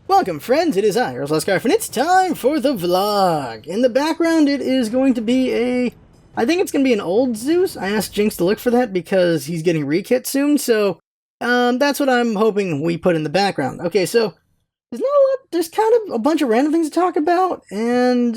Welcome, friends. It is I, Ressurection of F, and it's time for the vlog. In the background, it is going to be I think it's going to be an old Zeus. I asked Jinx to look for that because he's getting rekit soon, so that's what I'm hoping we put in the background. Okay, so there's not a lot. There's kind of a bunch of random things to talk about, and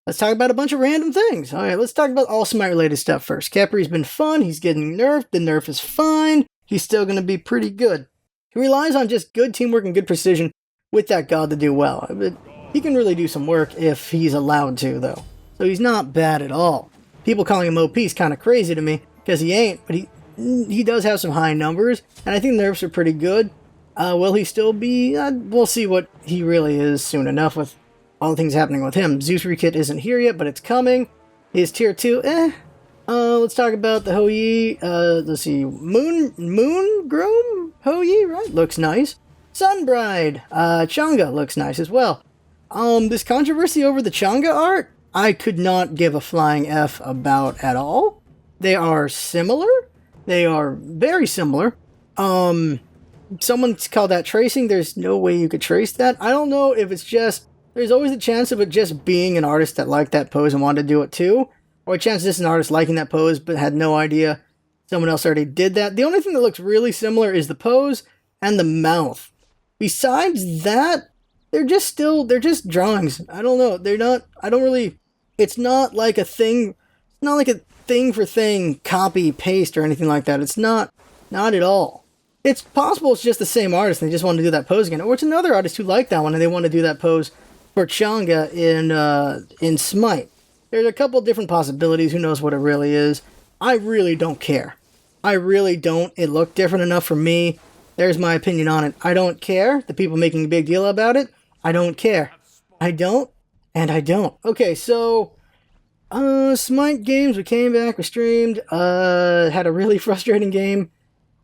let's talk about a bunch of random things. All right, let's talk about all Smite related stuff first. Capri's been fun. He's getting nerfed. The nerf is fine. He's still going to be pretty good. He relies on just good teamwork and good precision with that god to do well. But he can really do some work if he's allowed to, though. So he's not bad at all. People calling him OP is kind of crazy to me, because he ain't, but he does have some high numbers, and I think the nerfs are pretty good. Will he still be? We'll see what he really is soon enough with all the things happening with him. Zeus rekit isn't here yet, but it's coming. His tier 2, let's talk about the Hou-Yi. Let's see, Moon Groom Hou-Yi, right? Looks nice. Sunbride, Chang'e looks nice as well. This controversy over the Chang'e art, I could not give a flying F about at all. They are similar. They are very similar. Someone's called that tracing. There's no way you could trace that. I don't know if it's just, there's always a chance of it just being an artist that liked that pose and wanted to do it too. Or a chance just an artist liking that pose but had no idea someone else already did that. The only thing that looks really similar is the pose and the mouth. Besides that, they're just drawings. I don't know. It's not like a thing, it's not like a thing for thing copy paste or anything like that. It's not at all. It's possible it's just the same artist and they just want to do that pose again. Or it's another artist who liked that one and they want to do that pose for Chang'e in Smite. There's a couple different possibilities. Who knows what it really is? I really don't care. I really don't. It looked different enough for me. There's my opinion on it. I don't care. The people making a big deal about it, I don't care. I don't, and I don't. Okay, so, Smite games, we came back, we streamed, had a really frustrating game.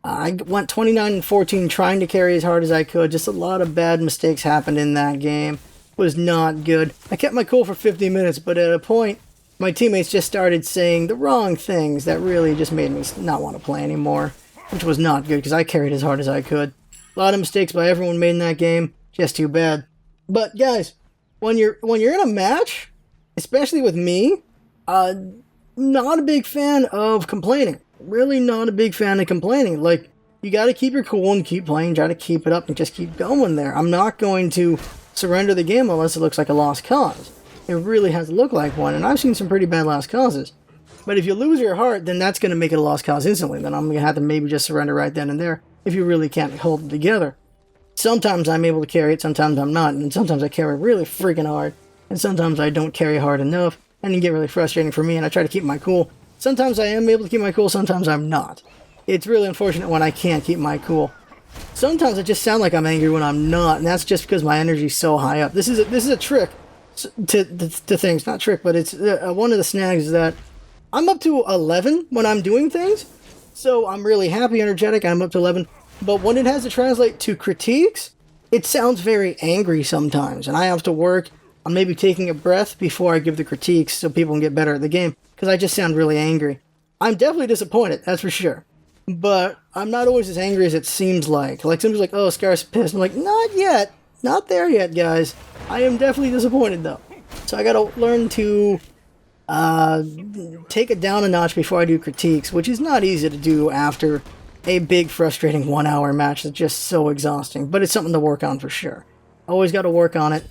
I went 29-14 trying to carry as hard as I could. Just a lot of bad mistakes happened in that game. Was not good. I kept my cool for 50 minutes, but at a point, my teammates just started saying the wrong things that really just made me not want to play anymore, which was not good because I carried as hard as I could. A lot of mistakes by everyone made in that game, just too bad. But guys, when you're in a match, especially with me, not a big fan of complaining. Really not a big fan of complaining. Like, you got to keep your cool and keep playing, try to keep it up and just keep going there. I'm not going to surrender the game unless it looks like a lost cause. It really has to look like one, and I've seen some pretty bad lost causes. But if you lose your heart, then that's going to make it a lost cause instantly. Then I'm going to have to maybe just surrender right then and there if you really can't hold it together. Sometimes I'm able to carry it, sometimes I'm not, and sometimes I carry really freaking hard, and sometimes I don't carry hard enough, and it can get really frustrating for me, and I try to keep my cool. Sometimes I am able to keep my cool, sometimes I'm not. It's really unfortunate when I can't keep my cool. Sometimes I just sound like I'm angry when I'm not, and that's just because my energy's so high up. This is a trick to things. Not trick, but it's one of the snags is that I'm up to 11 when I'm doing things, so I'm really happy, energetic, I'm up to 11. But when it has to translate to critiques, it sounds very angry sometimes, and I have to work on maybe taking a breath before I give the critiques so people can get better at the game, because I just sound really angry. I'm definitely disappointed, that's for sure. But I'm not always as angry as it seems like. Like, somebody's like, oh, Scar's pissed. I'm like, not yet. Not there yet, guys. I am definitely disappointed, though. So I gotta learn to take it down a notch before I do critiques, which is not easy to do after a big, frustrating 1 hour match that's just so exhausting. But it's something to work on for sure. Always gotta work on it,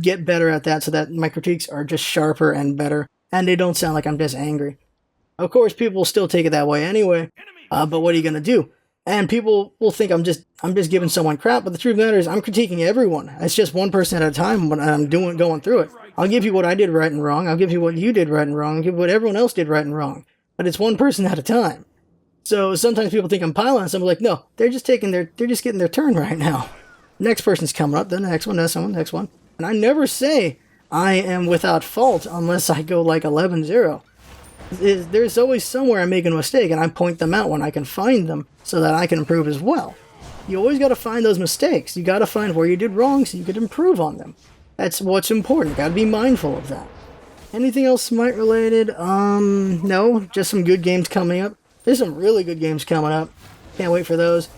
get better at that so that my critiques are just sharper and better, and they don't sound like I'm just angry. Of course, people will still take it that way anyway. But what are you going to do? And people will think I'm just giving someone crap, but the truth of the matter is I'm critiquing everyone. It's just one person at a time when I'm going through it. I'll give you what I did right and wrong. I'll give you what you did right and wrong. I'll give you what everyone else did right and wrong. But it's one person at a time. So sometimes people think I'm piling on something like, no, they're just getting their turn right now. Next person's coming up, then the next one, next one. And I never say I am without fault unless I go like 11-0. There's always somewhere I'm making a mistake, and I point them out when I can find them so that I can improve as well. You always got to find those mistakes. You got to find where you did wrong so you could improve on them. That's what's important. Got to be mindful of that. Anything else Smite related? No, just some good games coming up. There's some really good games coming up. Can't wait for those.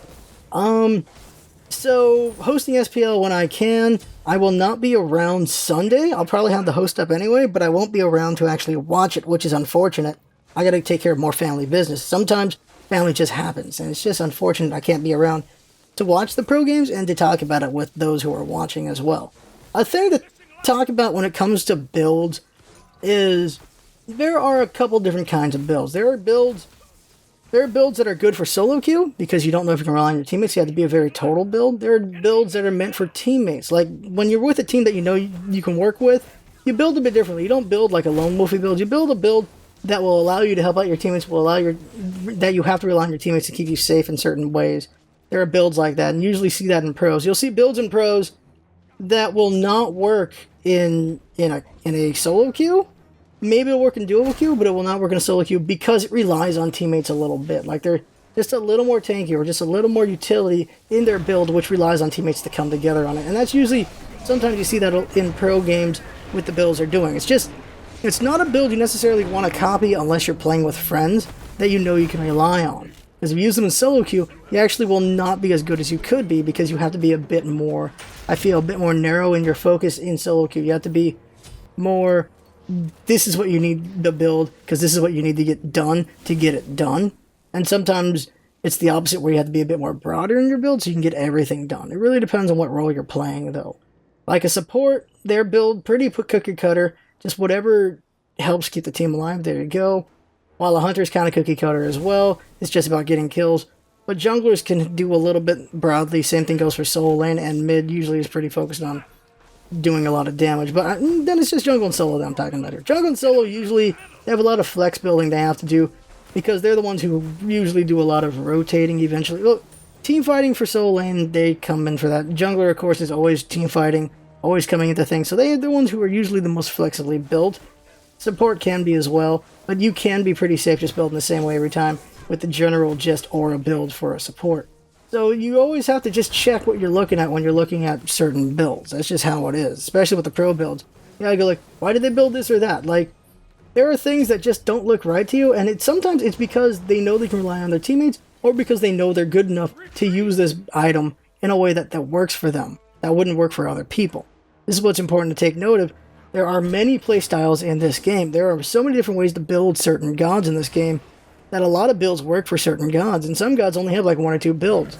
So, hosting SPL when I can. I will not be around Sunday. I'll probably have the host up anyway, but I won't be around to actually watch it, which is unfortunate. I gotta take care of more family business. Sometimes family just happens, and it's just unfortunate I can't be around to watch the pro games and to talk about it with those who are watching as well. A thing to talk about when it comes to builds is there are a couple different kinds of builds. There are builds that are good for solo queue because you don't know if you can rely on your teammates. You have to be a very total build. There are builds that are meant for teammates. Like when you're with a team that you know you can work with, you build a bit differently. You don't build like a lone wolfy build. You build a build that will allow you to help out your teammates, that you have to rely on your teammates to keep you safe in certain ways. There are builds like that, and you usually see that in pros. You'll see builds in pros that will not work in a solo queue. Maybe it'll work in duo queue, but it will not work in a solo queue because it relies on teammates a little bit. Like they're just a little more tanky or just a little more utility in their build, which relies on teammates to come together on it. And that's usually, sometimes you see that in pro games with the builds they're doing. It's not a build you necessarily want to copy unless you're playing with friends that you know you can rely on. Because if you use them in solo queue, you actually will not be as good as you could be because you have to be a bit more, I feel, a bit more narrow in your focus in solo queue. You have to be more, this is what you need to build because this is what you need to get it done. And sometimes it's the opposite where you have to be a bit more broader in your build so you can get everything done. It really depends on what role you're playing though. Like a support, their build, pretty cookie cutter, just whatever helps keep the team alive, there you go. While a hunter's kind of cookie cutter as well, it's just about getting kills. But junglers can do a little bit broadly, same thing goes for solo lane, and mid usually is pretty focused on doing a lot of damage, but then it's just jungle and solo that I'm talking about here. Jungle and solo usually they have a lot of flex building they have to do because they're the ones who usually do a lot of rotating eventually. Look, team fighting for solo lane, they come in for that. Jungler, of course, is always team fighting, always coming into things, so they're the ones who are usually the most flexibly built. Support can be as well, but you can be pretty safe just building the same way every time with the general just aura build for a support. So you always have to just check what you're looking at when you're looking at certain builds. That's just how it is, especially with the pro builds. You gotta go like, why did they build this or that? Like, there are things that just don't look right to you, and sometimes it's because they know they can rely on their teammates, or because they know they're good enough to use this item in a way that works for them, that wouldn't work for other people. This is what's important to take note of. There are many playstyles in this game. There are so many different ways to build certain gods in this game that a lot of builds work for certain gods, and some gods only have like 1 or 2 builds,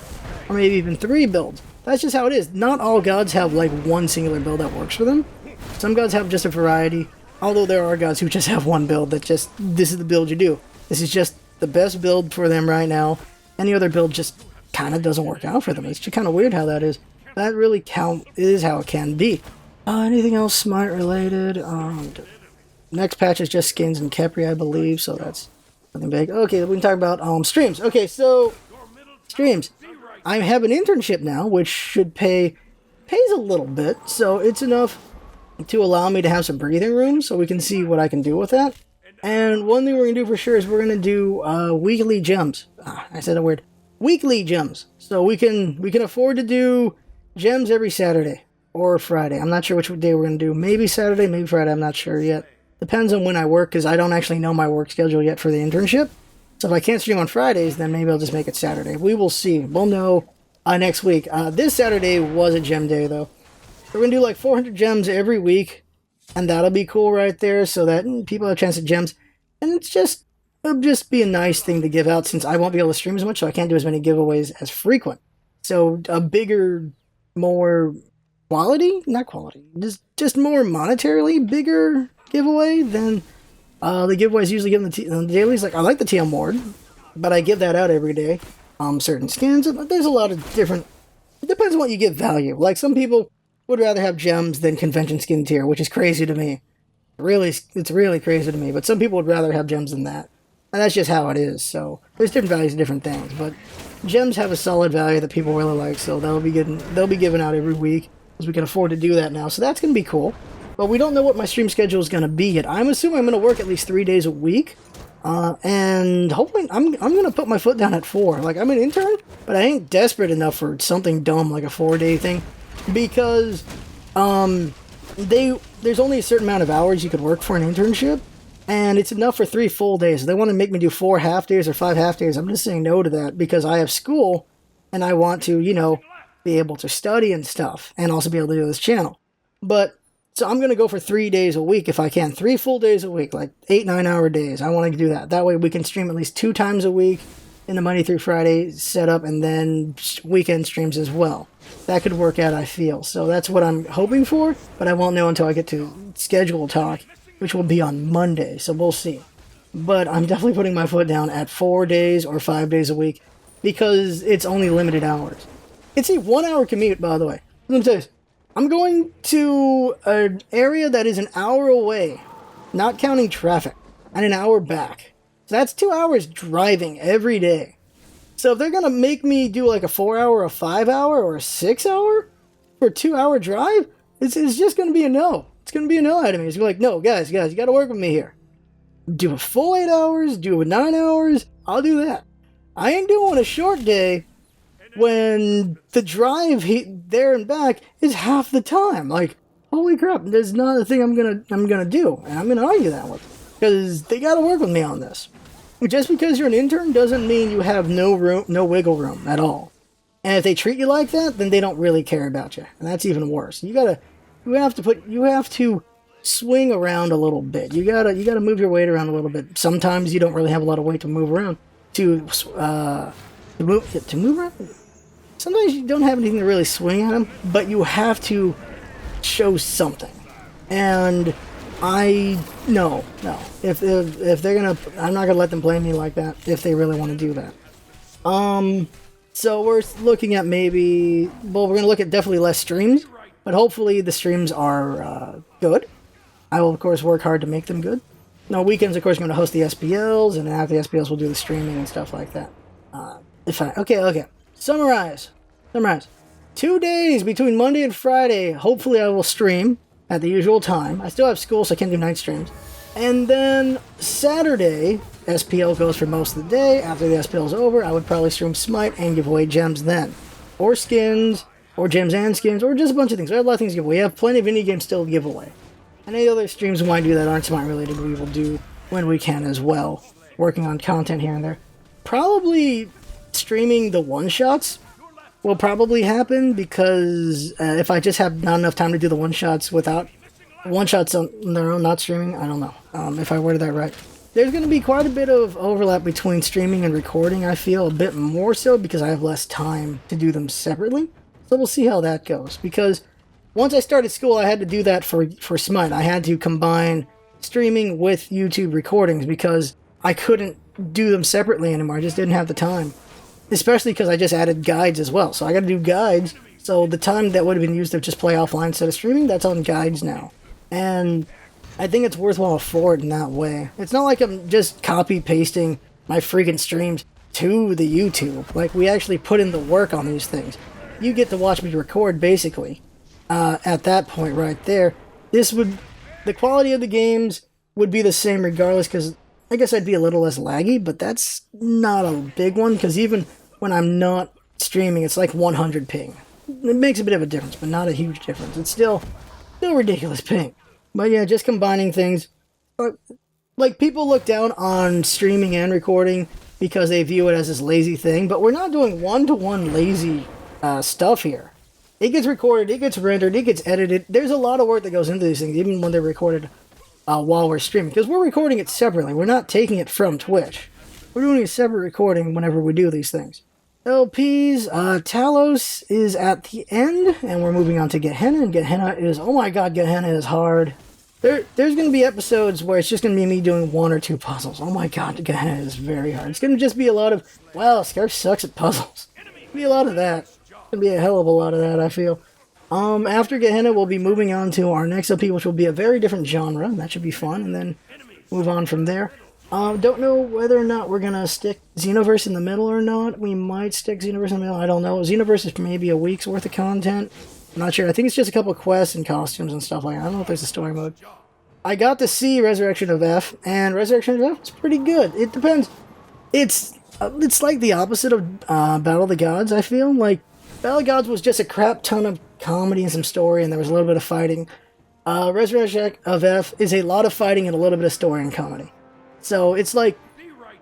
or maybe even 3 builds. That's just how it is. Not all gods have like one singular build that works for them. Some gods have just a variety, although there are gods who just have one build that just, this is the build you do. This is just the best build for them right now. Any other build just kind of doesn't work out for them. It's just kind of weird how that is. That really is how it can be. Anything else Smite related? Next patch is just skins and Kepri, I believe, so that's nothing big. Okay, we can talk about streams. Okay, so streams. I have an internship now, which should pays a little bit, so it's enough to allow me to have some breathing room, so we can see what I can do with that. And one thing we're gonna do for sure is we're gonna do weekly gems. I said a word. Weekly gems. So we can afford to do gems every Saturday or Friday. I'm not sure which day we're gonna do. Maybe Saturday, maybe Friday. I'm not sure yet. Depends on when I work, because I don't actually know my work schedule yet for the internship. So if I can't stream on Fridays, then maybe I'll just make it Saturday. We will see. We'll know next week. This Saturday was a gem day, though. We're going to do like 400 gems every week, and that'll be cool right there, so that people have a chance at gems. And it'll just be a nice thing to give out, since I won't be able to stream as much, so I can't do as many giveaways as frequent. So a bigger, more quality? Not quality. Just more monetarily bigger giveaway than the giveaways usually give in the dailies. Like, I like the TM Ward, but I give that out every day. Certain skins, there's a lot of different, it depends on what you give value. Like, some people would rather have gems than convention skin tier, which is crazy to me. It's really crazy to me, but some people would rather have gems than that. And that's just how it is, so there's different values of different things, but gems have a solid value that people really like, so they'll be given out every week, because we can afford to do that now, so that's going to be cool. But we don't know what my stream schedule is going to be yet. I'm assuming I'm going to work at least 3 days a week. And hopefully I'm going to put my foot down at 4. Like, I'm an intern, but I ain't desperate enough for something dumb like a 4-day thing. Because there's only a certain amount of hours you could work for an internship. And it's enough for 3 full days. If they want to make me do 4 half days or 5 half days, I'm just saying no to that. Because I have school, and I want to, be able to study and stuff, and also be able to do this channel. But, so I'm going to go for 3 days a week if I can. 3 full days a week, like 8-9 hour days. I want to do that. That way we can stream at least 2 times a week in the Monday through Friday setup, and then weekend streams as well. That could work out, I feel. So that's what I'm hoping for, but I won't know until I get to schedule talk, which will be on Monday, so we'll see. But I'm definitely putting my foot down at 4 days or 5 days a week, because it's only limited hours. It's a 1 hour commute, by the way. Let me tell you, I'm going to an area that is an hour away, not counting traffic, and an hour back. So that's 2 hours driving every day. So if they're going to make me do like a 4 hour, a 5 hour, or a 6 hour for a 2 hour drive, it's just going to be a no. It's going to be a no out of me. It's going to be like, no, guys, you got to work with me here. Do a full 8 hours, do a 9 hours, I'll do that. I ain't doing a short day when the drive there and back is half the time. Like, holy crap, there's not a thing I'm gonna do, and I'm gonna argue that with, because they gotta work with me on this. Just because you're an intern doesn't mean you have no wiggle room at all. And if they treat you like that, then they don't really care about you, and that's even worse. You have to swing around a little bit. You gotta move your weight around a little bit. Sometimes you don't really have a lot of weight to move around. To move around. Sometimes you don't have anything to really swing at them, but you have to show something. And no. If they're gonna, I'm not gonna let them play me like that if they really want to do that. So we're looking at we're gonna look at definitely less streams, but hopefully the streams are good. I will of course work hard to make them good. No, weekends of course I'm gonna host the SPLs, and after the SPLs we'll do the streaming and stuff like that. Okay. Summarize. 2 days between Monday and Friday. Hopefully I will stream at the usual time. I still have school, so I can't do night streams. And then Saturday, SPL goes for most of the day. After the SPL is over, I would probably stream Smite and give away gems then. Or skins, or gems and skins, or just a bunch of things. We have a lot of things to give away. We have plenty of indie games still to give away. And any other streams we might do that aren't Smite related, we will do when we can as well. Working on content here and there. Probably streaming the one-shots will probably happen, because if I just have not enough time to do the one-shots without one-shots on their own, not streaming, I don't know if I worded that right. There's going to be quite a bit of overlap between streaming and recording, I feel, a bit more so because I have less time to do them separately. So we'll see how that goes, because once I started school, I had to do that for Smite. I had to combine streaming with YouTube recordings because I couldn't do them separately anymore. I just didn't have the time. Especially because I just added guides as well. So I got to do guides. So the time that would have been used to just play offline instead of streaming, that's on guides now. And I think it's worthwhile for it in that way. It's not like I'm just copy-pasting my freaking streams to the YouTube. Like, we actually put in the work on these things. You get to watch me record, basically. At that point right there, the quality of the games would be the same regardless, because I guess I'd be a little less laggy, but that's not a big one, because even when I'm not streaming, it's like 100 ping. It makes a bit of a difference, but not a huge difference. It's still ridiculous ping. But yeah, just combining things. Like, people look down on streaming and recording because they view it as this lazy thing, but we're not doing one-to-one lazy stuff here. It gets recorded, it gets rendered, it gets edited. There's a lot of work that goes into these things, even when they're recorded while we're streaming, because we're recording it separately. We're not taking it from Twitch. We're doing a separate recording whenever we do these things. LPs, Talos is at the end, and we're moving on to Gehenna, and Gehenna is, oh my god, Gehenna is hard. There's going to be episodes where it's just going to be me doing 1 or 2 puzzles. Oh my god, Gehenna is very hard. It's going to just be a lot of, wow, Scarf sucks at puzzles. It'll be a lot of that. It's going to be a hell of a lot of that, I feel. After Gehenna, we'll be moving on to our next LP, which will be a very different genre. That should be fun, and then move on from there. Don't know whether or not we're going to stick Xenoverse in the middle or not. We might stick Xenoverse in the middle. I don't know. Xenoverse is maybe a week's worth of content. I'm not sure. I think it's just a couple of quests and costumes and stuff like that. I don't know if there's a story mode. I got to see Ressurection of F, and Ressurection of F is pretty good. It depends. It's like the opposite of Battle of the Gods, I feel. Like, Battle of the Gods was just a crap ton of comedy and some story, and there was a little bit of fighting. Ressurection of F is a lot of fighting and a little bit of story and comedy. So it's like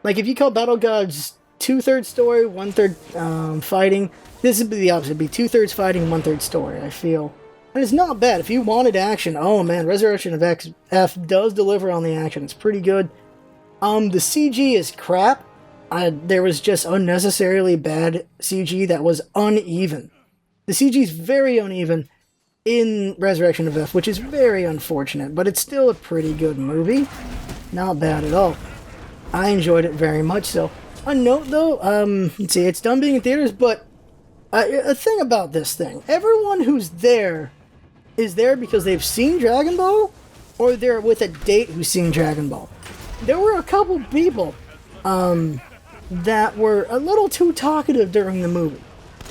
if you call Battle Gods 2/3 story, 1/3 fighting, This would be the opposite. It'd be 2/3 fighting, 1/3 story, I feel. And it's not bad. If you wanted action, oh man, Resurrection of F does deliver on the action. It's pretty good. The CG is crap. There was just unnecessarily bad CG that was uneven. The CG is very uneven in Resurrection of F, which is very unfortunate, but it's still a pretty good movie. Not bad at all. I enjoyed it very much so. A note though, let's see, it's done being in theaters, but a thing about this thing, everyone who's there is there because they've seen Dragon Ball, or they're with a date who's seen Dragon Ball. There were a couple people that were a little too talkative during the movie.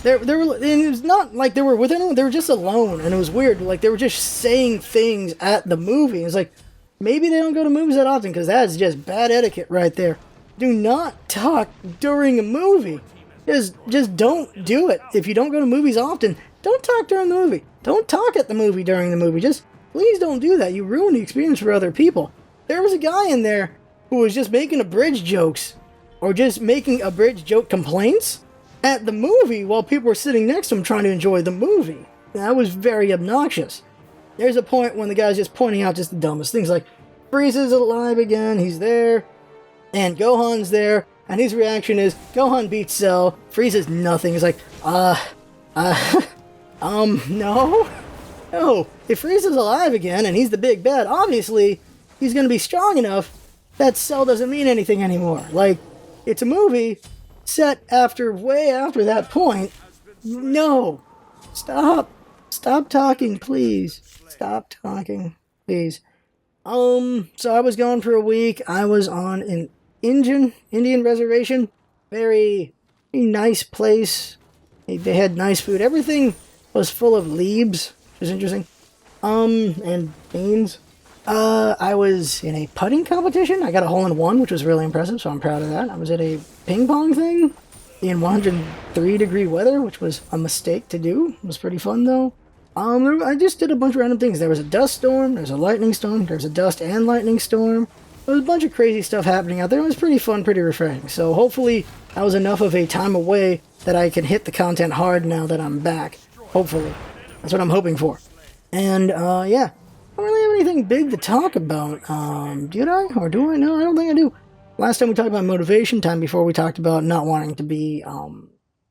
And it was not like they were with anyone, they were just alone, and it was weird. Like, they were just saying things at the movie. It's like, maybe they don't go to movies that often, because that's just bad etiquette right there. Do not talk during a movie. Just don't do it. If you don't go to movies often, don't talk during the movie. Don't talk at the movie during the movie. Just, please don't do that. You ruin the experience for other people. There was a guy in there who was just making abridged jokes, or just making abridged joke complaints at the movie while people were sitting next to him trying to enjoy the movie. That was very obnoxious. There's a point when the guy's just pointing out just the dumbest things, like Frieza's alive again, he's there, and Gohan's there, and his reaction is, Gohan beats Cell, Frieza's nothing. He's like, no. No, if Frieza's alive again and he's the big bad, obviously he's gonna be strong enough that Cell doesn't mean anything anymore. Like, it's a movie set way after that point. No. Stop talking, please. Stop talking, please. So I was gone for a week. I was on an Indian reservation. Very nice place. They had nice food. Everything was full of leaves, which was interesting. And beans. I was in a putting competition. I got a hole-in-one, which was really impressive, so I'm proud of that. I was at a ping pong thing in 103-degree weather, which was a mistake to do. It was pretty fun, though. I just did a bunch of random things. There was a dust storm, there was a lightning storm, there was a dust and lightning storm. There was a bunch of crazy stuff happening out there. It was pretty fun, pretty refreshing. So hopefully that was enough of a time away that I can hit the content hard now that I'm back. Hopefully. That's what I'm hoping for. And, yeah. I don't really have anything big to talk about. Did I? Or do I? No, I don't think I do. Last time we talked about motivation, time before we talked about not wanting to be,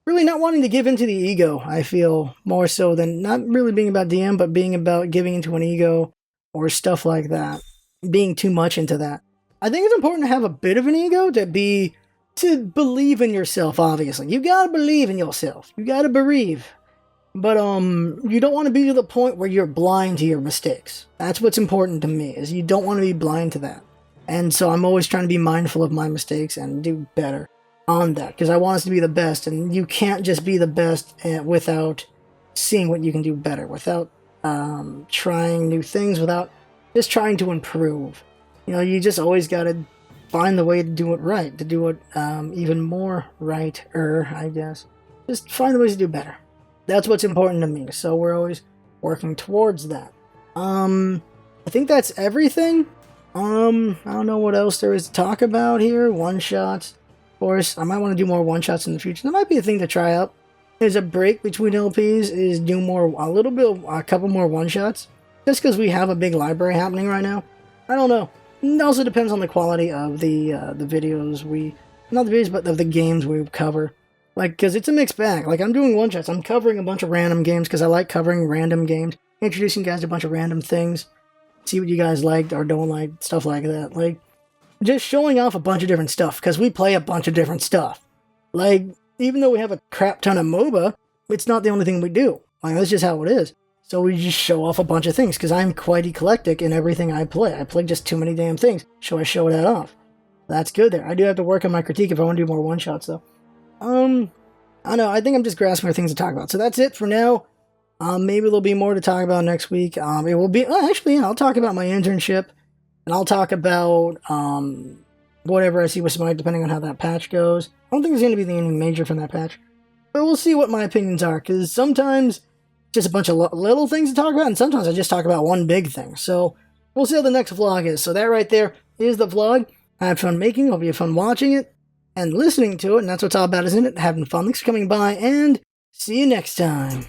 really not wanting to give into the ego, I feel, more so than not really being about DM, but being about giving into an ego or stuff like that. Being too much into that. I think it's important to have a bit of an ego to believe in yourself, obviously. You gotta believe in yourself. You gotta believe. But, you don't want to be to the point where you're blind to your mistakes. That's what's important to me, is you don't want to be blind to that. And so I'm always trying to be mindful of my mistakes and do better on that, because I want us to be the best, and you can't just be the best without seeing what you can do better, without trying new things, without just trying to improve. You know, you just always got to find the way to do it right, to do it even more right-er, I guess. Just find the ways to do better. That's what's important to me, so we're always working towards that. I think that's everything. I don't know what else there is to talk about here. One-shots. Of course, I might want to do more one-shots in the future. That might be a thing to try out. There's a break between LPs, is do a couple more one-shots. Just because we have a big library happening right now. I don't know. It also depends on the quality of the videos not the videos, but of the games we cover. Like, because it's a mixed bag. Like, I'm doing one-shots. I'm covering a bunch of random games because I like covering random games. Introducing you guys to a bunch of random things. See what you guys liked or don't like. Stuff like that. Like, just showing off a bunch of different stuff because we play a bunch of different stuff. Like, even though we have a crap ton of MOBA, it's not the only thing we do. Like, that's just how it is. So we just show off a bunch of things because I'm quite eclectic in everything I play. I play just too many damn things. So I show that off. That's good there. I do have to work on my critique if I want to do more one-shots, though. I don't know. I think I'm just grasping for things to talk about. So that's it for now. Maybe there'll be more to talk about next week. It will be... actually, yeah, I'll talk about my internship. And I'll talk about whatever I see with Smite, depending on how that patch goes. I don't think there's going to be anything major from that patch. But we'll see what my opinions are. Because sometimes just a bunch of little things to talk about. And sometimes I just talk about one big thing. So we'll see how the next vlog is. So that right there is the vlog. I had fun making it. Hope you had fun watching it. And listening to it, and that's what it's all about, isn't it? Having fun. Thanks for coming by, and See you next time.